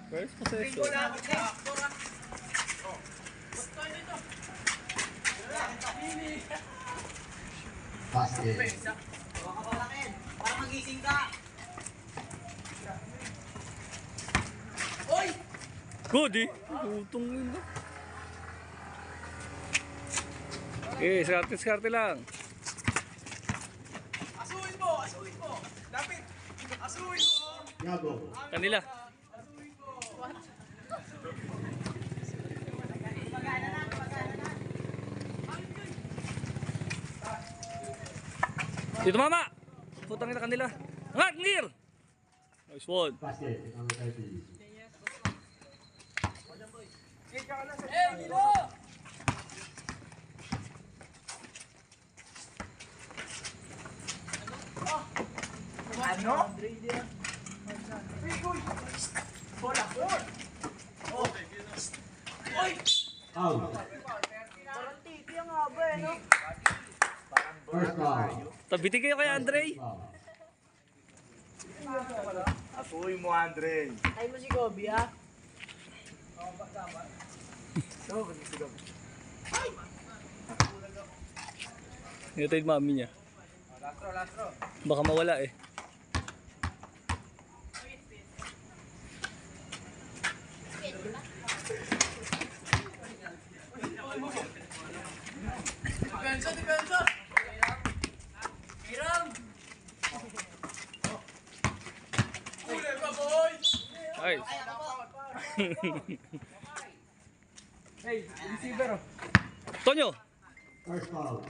First possession. Basket. Para magising ka. Good eh. Utong yun ba? Okay, skarte lang. Asuhin mo. Dapat, asuhin mo. Yago. Kanila. Dito mama! Putang ina kanila. Angat, ngir! Nice one. Basket. Number 30. Gino! Ano? Bola, bola! Out. Parang titi ang haba eh, no? First foul. Tabiti kayo kay Andre. Foul. Asuhin mo, Andre. Ay mo si Gobi, ha? Ito yung mami niya. Baka mawala eh. Depensa! Hiram! Ule pa, boy! Nice. Hey, receiver, oh. Tonyo! First foul.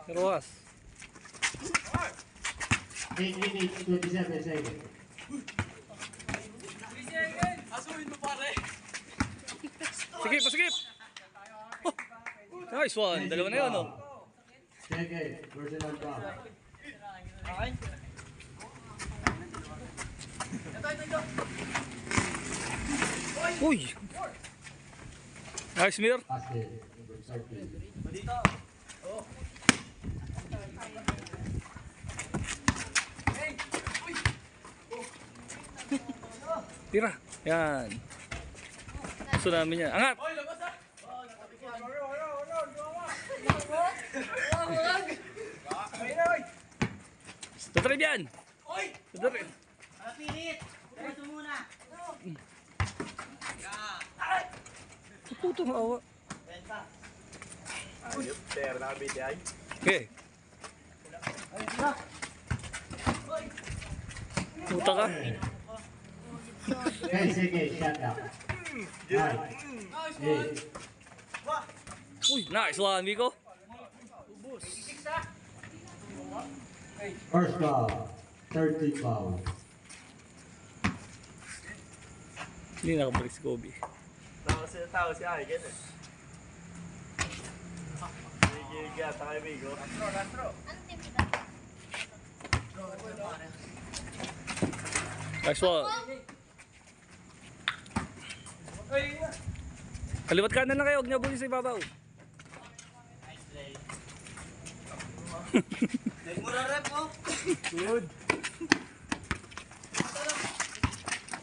Ruas. 8 minutes, 27 seconds. Asuhin mo, pare! Sikip, pasikip! Oh, nice one. Dalawa na yun, oh. Second, personal foul. Uy! Nice, Mir. Basket. Number 30. Tira. Yan. Gusto namin yan. Angat! Tatrib yan! Tatrib. Pilit! Diretso muna! Putong awa. Ayop, ter, nakabiti ay. Okay. Puta ka. Okay, sige, shut down. 9, 8. Uy, nice one, Miko. First foul. 30 foul. Hindi nakabalik si Kobe. Tao si Ay, gano'n. Sige, takay Migo. Nice one. Kaliwat kanan na kayo, huwag niya buhin sa ibabaw. Mura rep, oh! Good.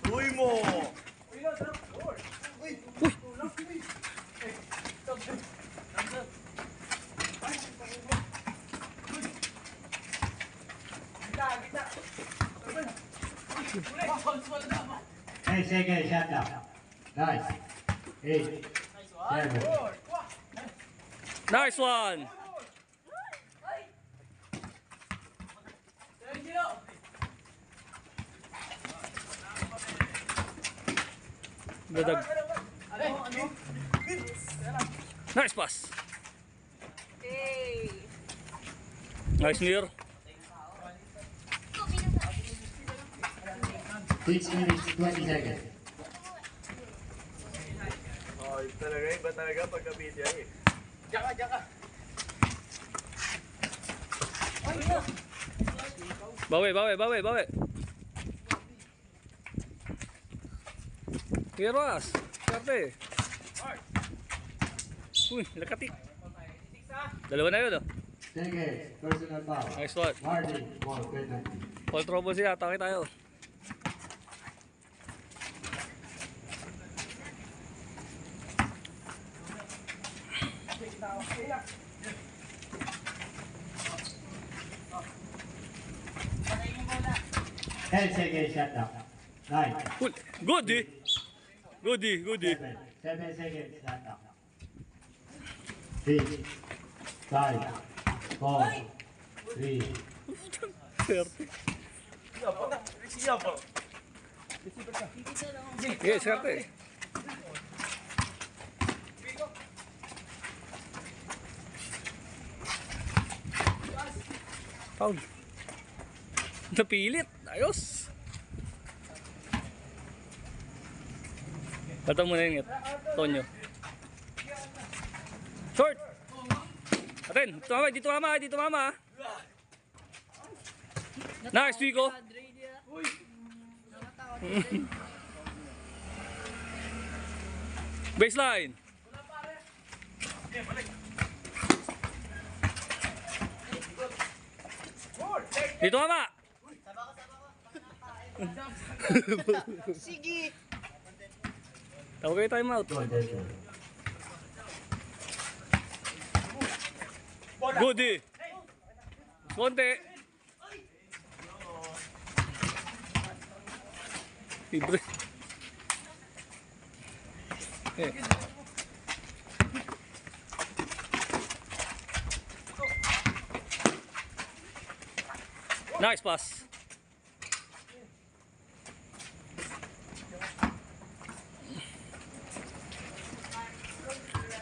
Uy mo! Hey, sige, shut down. Nice. 8, 7. Nice one. Dadag. Nice pass. Nice near. 6 minutes, 20 seconds. Oh, talaga, iba talaga pagkabiti ay. Jaka! Bawi. Kiras. Karte. Uy, lakatik. Dalawa na yun, oh. Seconds. Personal foul. Nice one. Martin, ball, penalty. Paul trouble sila, atake tayo. 10 seconds shut down. 9, Uy, good eh. Good eh, good eh. 7 seconds shut down. 6, 5, 4, 3, Siya po. Sige, swerte eh. Foul. Napilit. Ayos. Bata mo na yun, Tonyo. Short. Aten, dito mama, dito mama. Nice, Pico. Baseline. Dito mama. Sige! Tawag kayo time out. contention. Good eh. Konti. Libre. Eh. Nice pass.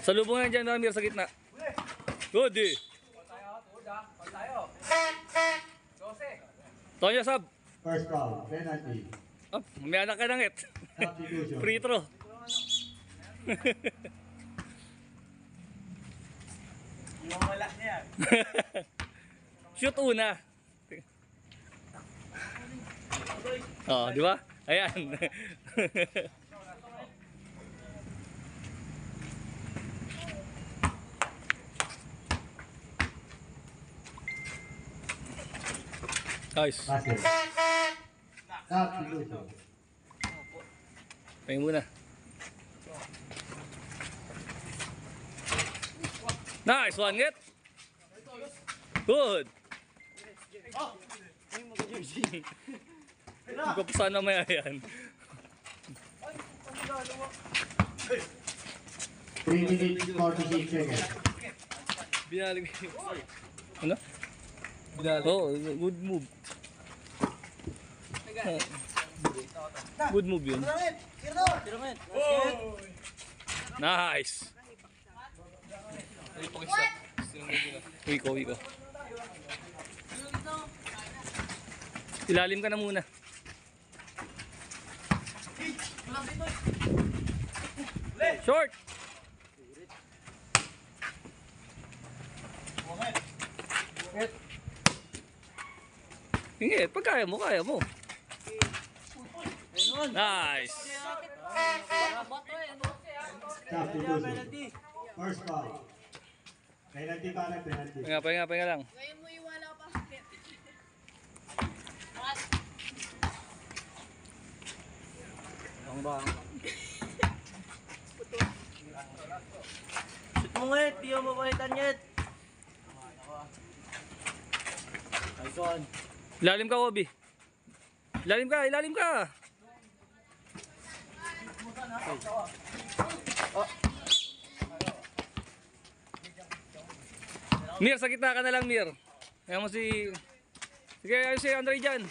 Salubungan dyan, Ramir, sa gitna. Good eh. Tonyo, sab. First foul, penalty. Oh, may anak ka nangit. Substitution. Free throw. Yung wala niya. Shoot una. Oh, di ba? Ayan. Nice. Basket. Substitution. Pahing muna. Nice one, get. Good. Hindi ko pa sana maya yan. 3 minutes, 46 seconds. Binalig. Ano? Oh, good move. Good move yun. Nice. Wiko. Ilalim ka na muna. Short. Ingit, pag kaya mo. Nice. Substitution. First foul. Penalty pa rin, penalty. Pahinga lang. Ngayon mo iwala pa. Shoot mo ngit, di mo mapahitan ngit. Ilalim ka, Obi. Ilalim ka. Mir, sa gitna ka na lang, Mir. Ayan mo si... Sige, ayun si Andre dyan.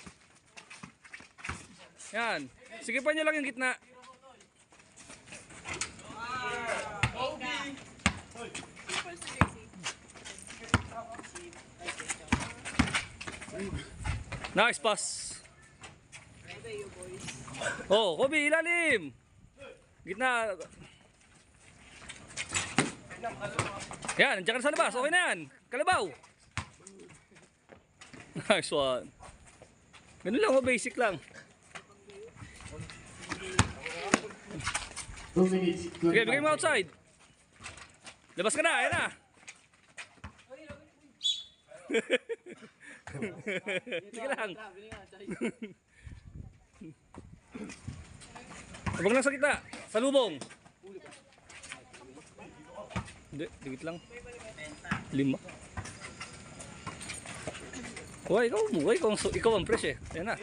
Yan. Sige pa nyo lang yung gitna. Nice pass. Oh, Kobe, ilalim. Gitna. Yan, nandiyan ka na sa labas. Okay na yan. Kalabaw. Nice one. Ganun lang, basic lang. 2 minutes, 25 Okay, bigay mo outside. Labas ka na, ayan na. Sige lang. Abang lang sa kita. Salubong. Hindi, dikit lang. 5. Uy, ikaw ang fresh eh. Ayan na.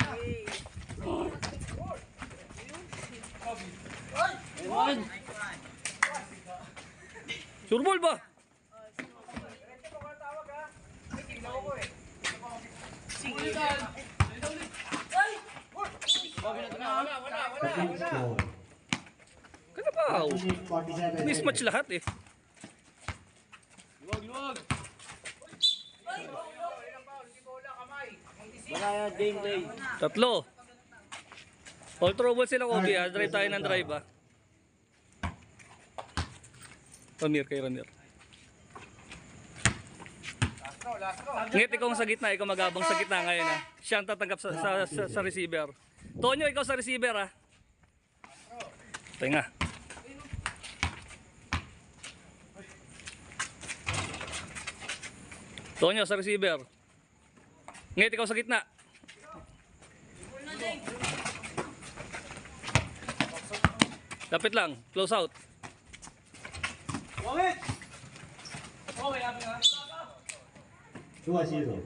Sure ball ba? Kaya pa. Mismatch lahat eh. Wala yan, game day. 3. All trouble sila, Kobe. Drive tayo ng drive ah. Ramir kay Ramir. Ngit, ikaw sa gitna. Ikaw magabang sa gitna ngayon ah. Siya ang tatanggap sa receiver. Tonyo, ikaw sa receiver ah. Tinga. Tonyo sa receiver. Ngit, ikaw sa gitna. Lapit lang. Close out. Wait! Oh, may happy nga. 2-0.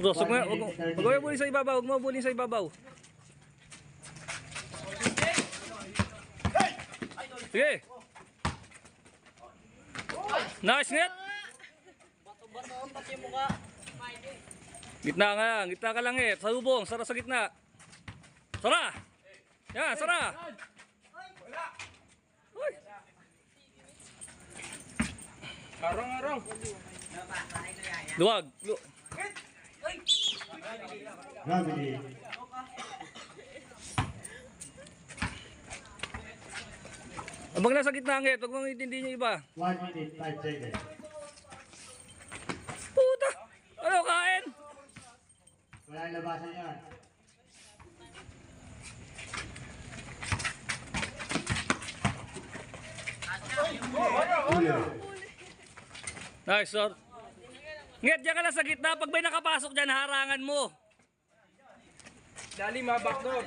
Huwag mo bulin sa ibabaw. Huwag mo bulin sa ibabaw. Sige. Nice, Ngit. Gitna nga. Gitna ka lang, Ngit. Salubong. Sara sa gitna. Sara. Yan, Sara. Uy. Arang-arang. Luwag. Gravity. Abang nasa gitna, Ngit. Huwag mong intindihin yung iba. 1 minute, 5 seconds. Puta. Ano, kain? Wala yung labasan yan. Ulo. Nice, sir. Ngit, diyan ka lang sa gitna. Pag may nakapasok dyan, harangan mo. Dali, backdoor.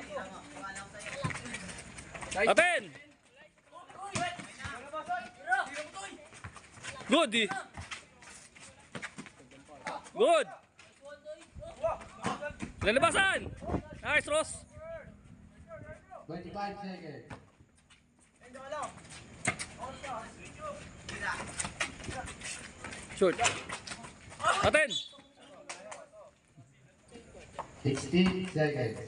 Aten! Good, eh. Good. Lalabasan. Nice, Ross. 25 seconds. Shoot. Aten! 16 seconds.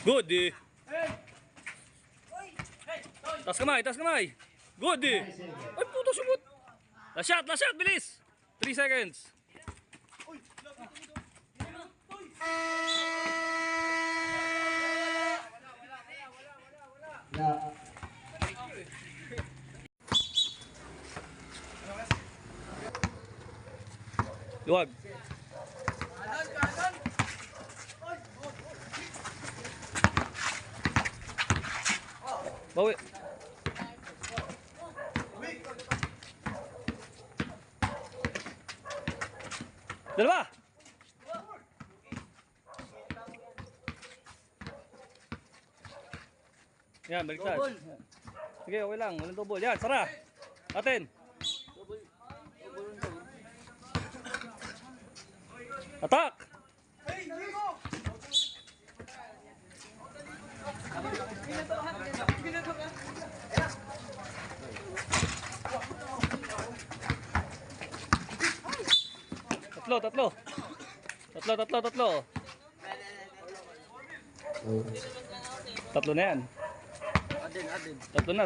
Good, eh. Tas kamay, tas kamay. Good, eh. 5 seconds. Ay, puto, sumut. Last shot, bilis. 3 seconds. Na. Luwag. Bawi. Dalawa. Yan, baliktad. Sige, okay lang. Walang double. Yan, Sara. Atin. Attack! Tatlo. Tatlo na yan.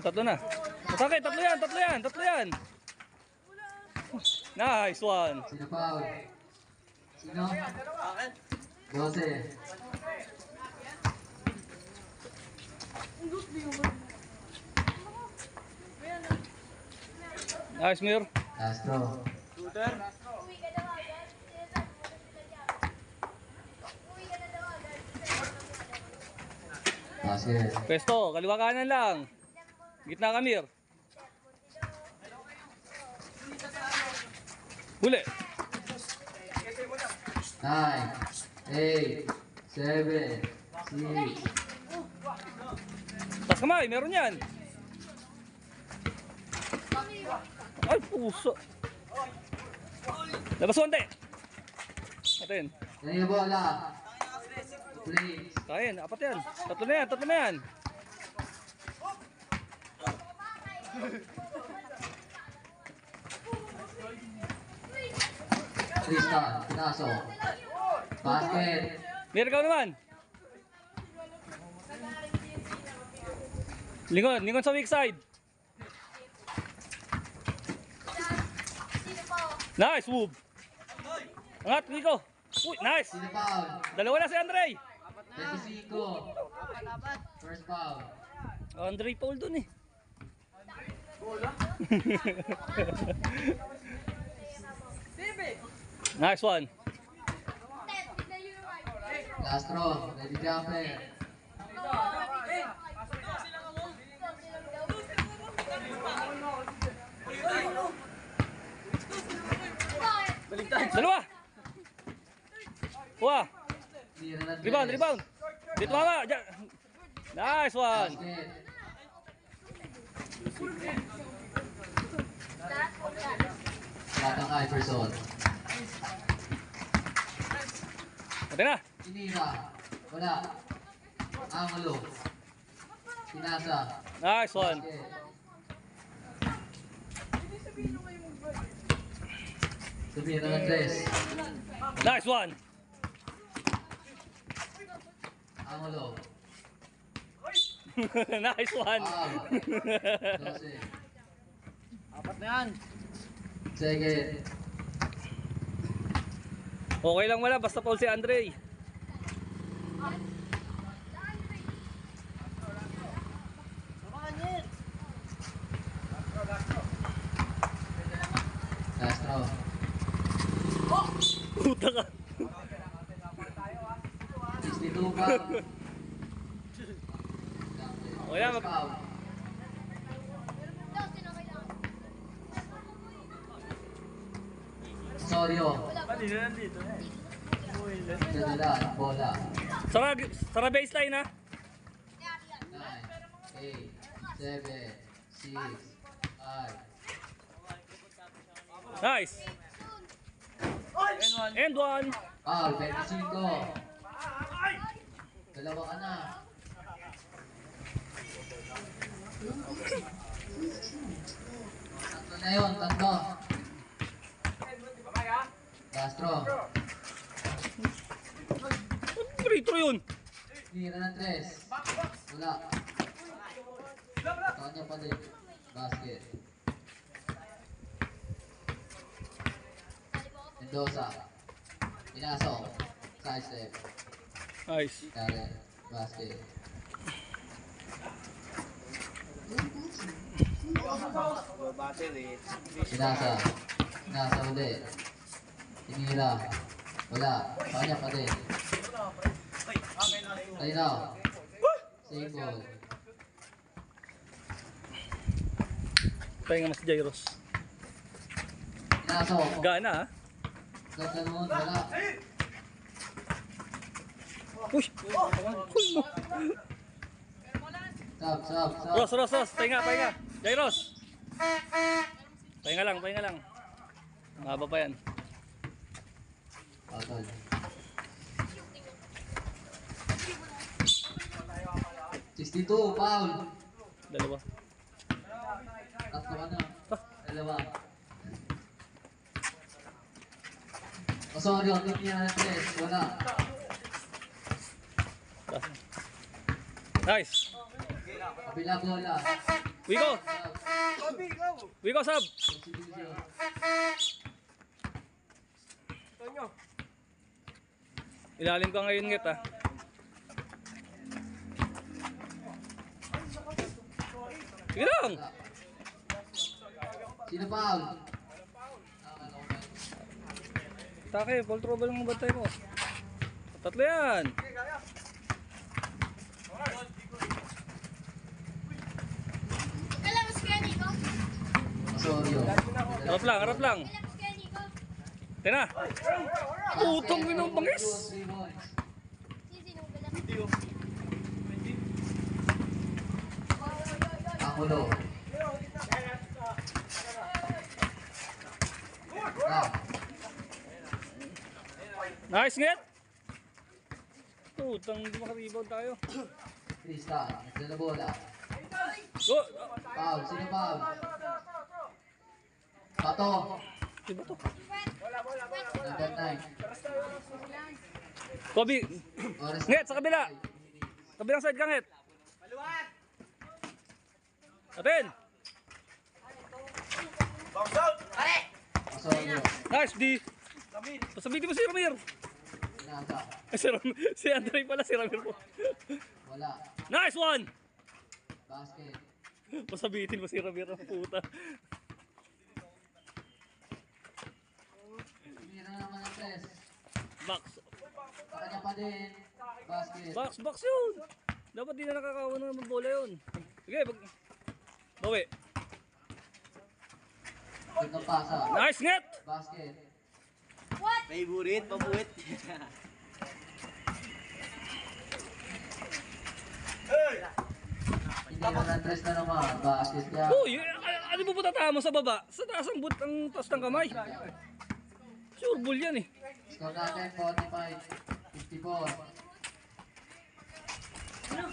Tatlo na. Masakit, tatlo yan. Nice one. Sino foul? Sino? 12. Nice, Mir. Castro. Basket. Pwesto, kaliwa kanan lang. Gitna Kamir. Huli. 9, 8, 7, 6. Tas kamay, meron yan. Ay, puso. Labas konti. Atin. Yan yung bola. Please. Kain, apat yan. Tatlo na yan, tatlo na yan. Tristan, pinasok. Basket. Mir, ikaw naman. Lingon, lingon sa weak side. Nice move. Angat, Rico. Uy, nice. Sino foul? Dalawa na si Andre. 25. First foul. Andre Paul dun eh. Nice one. Last throw. Ready jumper. Dalawa. Wah, Tira ng rebound, tres. rebound. Dito mama. Nice one. Basket. Batang Iverson. Pati na. Tinira. Wala. Angulo. Pinasa. Nice one. Basket. Tumira ng tres. Nice one. Angulo. Nice one. Foul. 12. Apat na yan. Second. Okay lang wala, basta Paul si Andre. Last throw. Puta ka. 62 foul. O yan, First foul. Soryo. Dadala, bola. Sara baseline ha. 9, 8, 7, 6, 5. Nice. And one. Foul, 25. Dalawa ka na. Tatlo na yun, tatlo. Last throw. Free throw yun. Tira ng tres. Wala. Kanya pa din. Basket. Mendoza. Pinasok. Side step. Nice. Karen. Basket. Pinasa. Pinasa ulit. Tinira. Wala. Kanya pa din. Tayo na. Same ball. Pahinga mas Jairos. Pinasok. Gana ha. Gaganon. Wala. Uy. Uy mo. Sab, sab, sab. Ros. Pahinga, pahinga. Jairos. Pahinga lang, pahinga lang. Mahaba pa yan. Outol. Sixty-two, foul. Dalawa. Tatlo ka na. Dalawa. Osorio, tinira ng tres. Wala. Nice. Kabila bola. Wigo. Sab. Wigo sub. Substitution. Ilalim ka ngayon ngit ha. Sige lang. Sino foul? Take, ball trouble ng bantay mo. Tatlo yan. Osorio. Harap lang. Tena. Putong ng bangis. 3 points. Angulo. Love. Nice net. Putang, hindi makarebound tayo. Tristan. Nagdala bola. Go. Foul. Sino foul? Pato. Diba to? Number 9. Kobe. Oras Nget, sa kabila. Kabilang side ka, Nget. Atin. Bounce out! Osorio. Nice, D. Pasabitin mo si Ramir. Inaga. Ay, si Andre pala, si Ramir po. Wala. Nice one! Basket. Pasabitin mo si Ramir ang puta. Tumira naman ang press. Box. Sa kanya pa din. Basket. Box yun! Dapat di na nakakawa na ng bola yun. Sige, bawi. Good na pasa. Nice net! Basket. Favorite, pabuit. Hindi naman press na naman. Basket yan. Uy, ano po tatahan mo sa baba? Sa taas ang ang taas ng kamay. Sure ball yan eh. Score natin 45-54.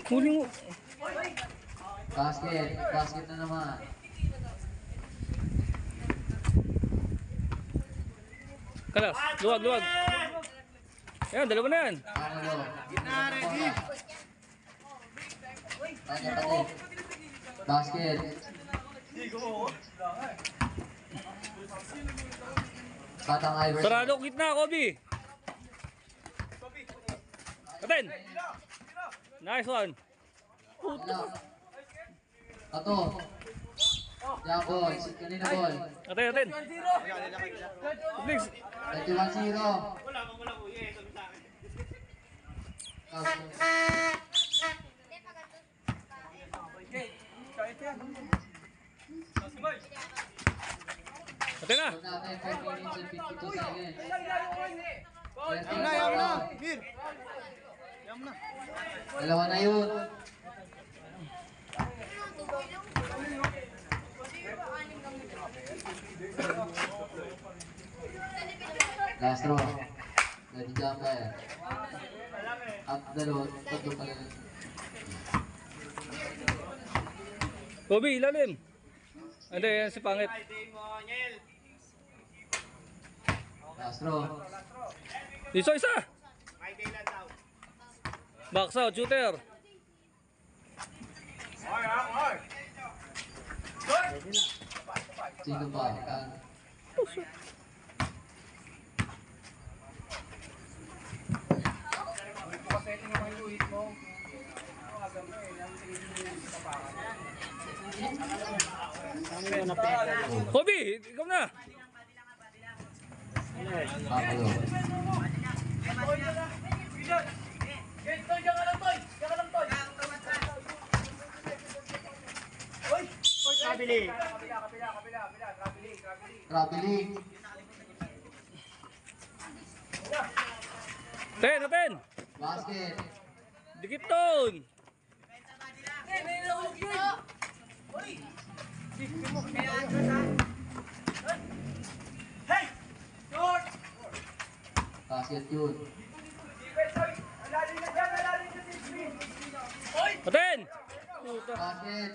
Huli mo. Basket. Basket na naman. Kalas, luwag. Ayan, dalawa na yan. Angulo. Ready. Kanya pa din. Basket. Batang Iverson. Sarado gitna, Kobe. Atin. Nice one. Wala. Pato. Yan ball. Kanina ball. Atin. Please. 21-0. Atin na. Score natin 4 minutes and 52 seconds. Yam na. Bir. Dalawa na yun. Last row. Ready jumper. At dalawa. Tatlo pa rin. Kobe, ilalim. Hindi, yan si Pangit. Last row. Dito isa. Box out, shooter. Sino pa? Kobe, ikaw na. Pakulo. Traveling. Atin. Basket. Dikit doon. Basket yun. Atin. Basket.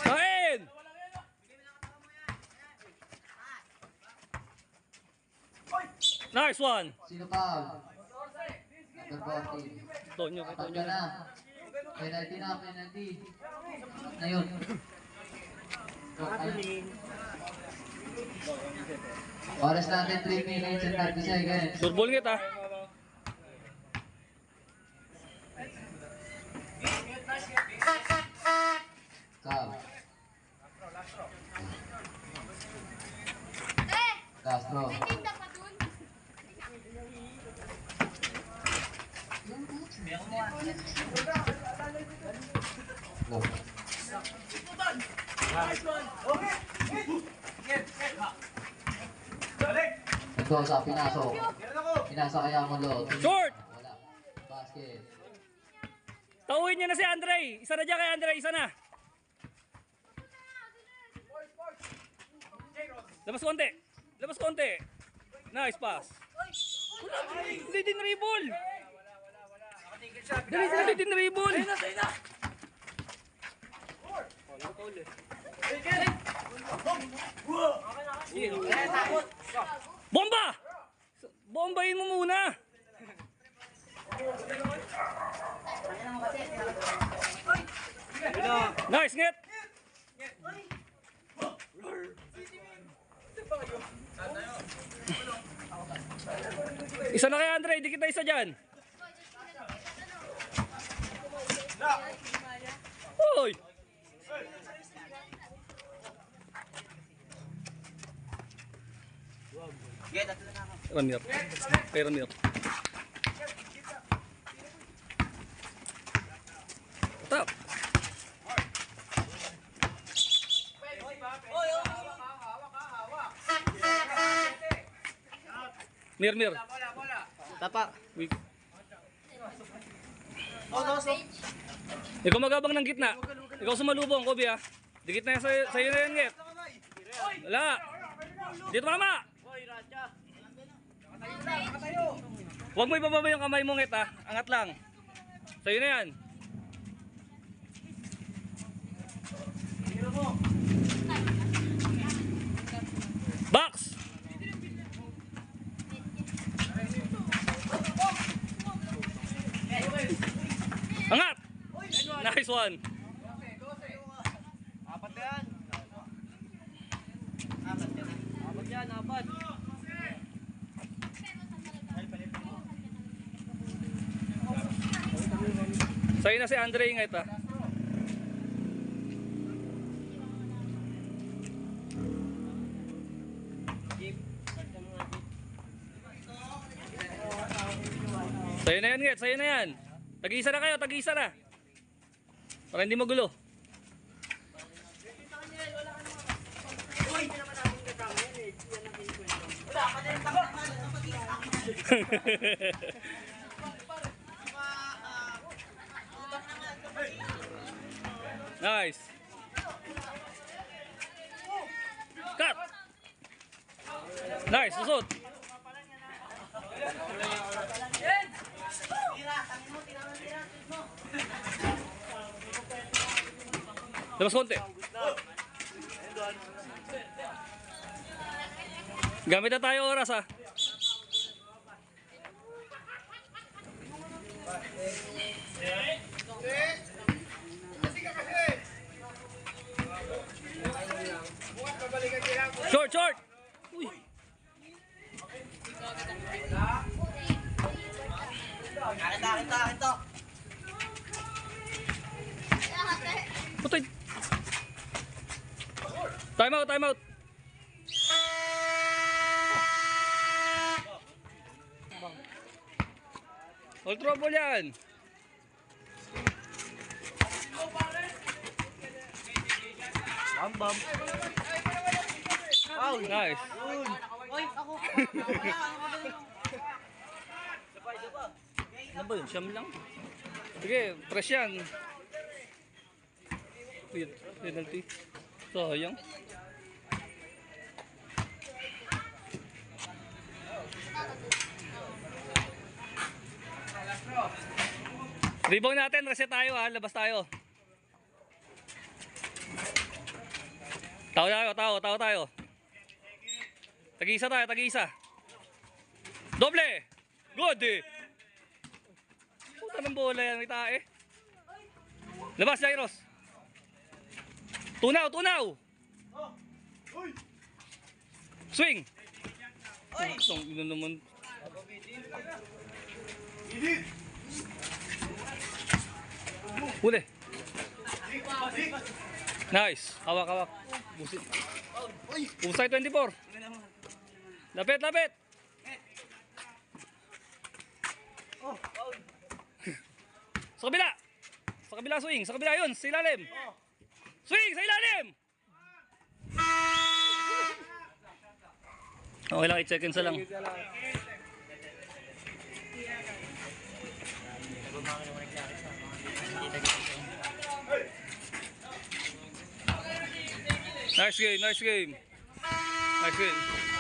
Kain. Nice one. Sino foul? Number 14. Tonyo, kay Apat Tonyo. ka na. Penalty na, penalty. Na yun. Oras natin 3 minutes and 30 seconds. Surbol kita. Sab. Castro. Go. Ito sa pinasok. Pinasa kaya mo lo. Short! Wala. Basket. Tauhin niya na si Andre. Isa na dyan kay Andre, isa na. Labas konti. Labas konti. Nice pass. Wala, hindi din dribble. Hindi din dribble. Bomba! Bombahin mo muna. Nice, Nget. Isa na kay Andre, di kita isa dyan. Hoy! Ramir. Kay Ramir. Tap. Mir. Tapa. Weak. Oh. Ikaw magabang ng gitna. Ikaw sumalubong, Kobe ah. Dikit na yan sa'yo na yan, Nget. Wala. Dito mama. Huwag mo ibababa yung kamay mo, Nget ah. Angat lang. Sa'yo na yan. Box. Angat. Nice one. Apat yan. Apat yan, apat. Sa'yo na si Andre, Nget ah. Sa'yo na yan, Nget. Sa'yo na yan. Tag-isa na kayo, tag-isa na. Para hindi magulo. Nice. Cut. Nice, susot. Labas konti. Gamit na tayo oras ha. Short. Uy. Kita. Putay. Time out. All trouble yan. Bam. Foul. Nice. Oy, ako. Ano ba yun? Siyam lang? Sige, press yan. Penalty. Sayang. Rebound natin, reset tayo ha, labas tayo. Tao tayo. Tag-isa. Doble! Good eh! Puta ng bola yan, may tae. Labas, Jairos. Tunaw! Swing! Ino naman. Huli. Nice. Hawak. Busit. Usay 24. Lapit. Sa Sa kabila swing. Sa kabila yun. Sa ilalim. Swing! Sa ilalim! Okay lang, 8 seconds na lang. Nice game, nice game. Nice game.